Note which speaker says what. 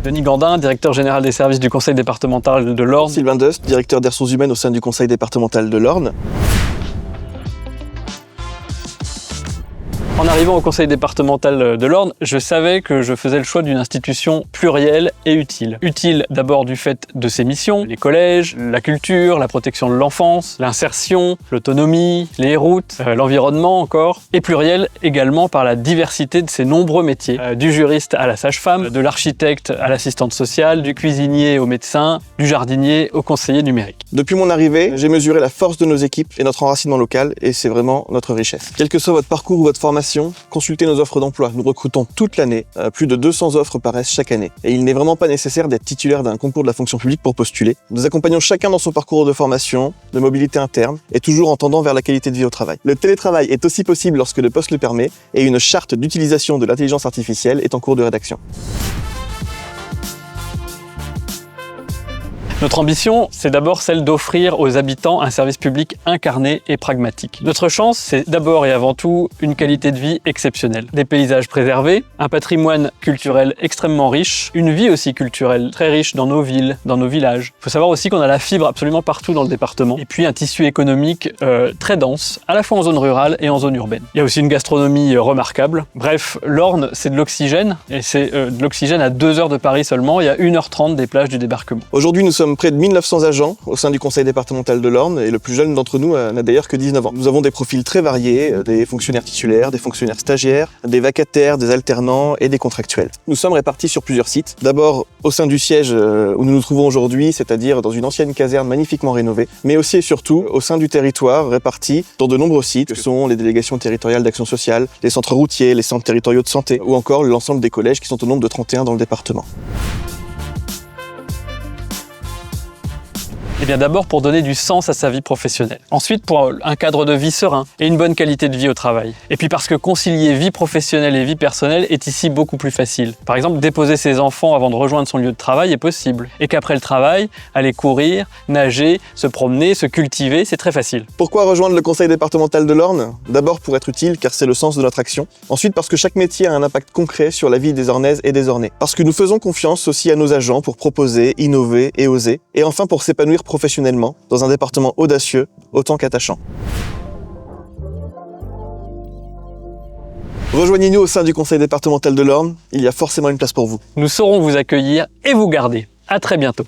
Speaker 1: Denis Gandin, directeur général des services du conseil départemental de l'Orne.
Speaker 2: Sylvain Dust, directeur des ressources humaines au sein du conseil départemental de l'Orne.
Speaker 1: En arrivant au conseil départemental de l'Orne, je savais que je faisais le choix d'une institution plurielle et utile. Utile d'abord du fait de ses missions, les collèges, la culture, la protection de l'enfance, l'insertion, l'autonomie, les routes, l'environnement encore. Et plurielle également par la diversité de ses nombreux métiers. Du juriste à la sage-femme, de l'architecte à l'assistante sociale, du cuisinier au médecin, du jardinier au conseiller numérique.
Speaker 2: Depuis mon arrivée, j'ai mesuré la force de nos équipes et notre enracinement local, et c'est vraiment notre richesse. Quel que soit votre parcours ou votre formation, consultez nos offres d'emploi. Nous recrutons toute l'année. Plus de 200 offres paraissent chaque année. Et il n'est vraiment pas nécessaire d'être titulaire d'un concours de la fonction publique pour postuler. Nous accompagnons chacun dans son parcours de formation, de mobilité interne, et toujours en tendant vers la qualité de vie au travail. Le télétravail est aussi possible lorsque le poste le permet, et une charte d'utilisation de l'intelligence artificielle est en cours de rédaction.
Speaker 1: Notre ambition, c'est d'abord celle d'offrir aux habitants un service public incarné et pragmatique. Notre chance, c'est d'abord et avant tout une qualité de vie exceptionnelle. Des paysages préservés, un patrimoine culturel extrêmement riche, une vie aussi culturelle très riche dans nos villes, dans nos villages. Il faut savoir aussi qu'on a la fibre absolument partout dans le département. Et puis un tissu économique très dense, à la fois en zone rurale et en zone urbaine. Il y a aussi une gastronomie remarquable. Bref, l'Orne, c'est de l'oxygène, et c'est de l'oxygène à 2 heures de Paris seulement, et à 1h30 des plages du débarquement.
Speaker 2: Aujourd'hui, nous sommes près de 1900 agents au sein du conseil départemental de l'Orne, et le plus jeune d'entre nous n'a d'ailleurs que 19 ans. Nous avons des profils très variés, des fonctionnaires titulaires, des fonctionnaires stagiaires, des vacataires, des alternants et des contractuels. Nous sommes répartis sur plusieurs sites. D'abord au sein du siège où nous nous trouvons aujourd'hui, c'est-à-dire dans une ancienne caserne magnifiquement rénovée, mais aussi et surtout au sein du territoire répartis dans de nombreux sites, que sont les délégations territoriales d'action sociale, les centres routiers, les centres territoriaux de santé, ou encore l'ensemble des collèges qui sont au nombre de 31 dans le département.
Speaker 1: Eh bien d'abord pour donner du sens à sa vie professionnelle. Ensuite pour un cadre de vie serein et une bonne qualité de vie au travail. Et puis parce que concilier vie professionnelle et vie personnelle est ici beaucoup plus facile. Par exemple, déposer ses enfants avant de rejoindre son lieu de travail est possible. Et qu'après le travail, aller courir, nager, se promener, se cultiver, c'est très facile.
Speaker 2: Pourquoi rejoindre le conseil départemental de l'Orne? D'abord pour être utile, car c'est le sens de notre action. Ensuite parce que chaque métier a un impact concret sur la vie des Ornaises et des Ornais. Parce que nous faisons confiance aussi à nos agents pour proposer, innover et oser. Et enfin pour s'épanouir professionnellement dans un département audacieux autant qu'attachant. Rejoignez-nous au sein du conseil départemental de l'Orne, il y a forcément une place pour vous.
Speaker 1: Nous saurons vous accueillir et vous garder. À très bientôt.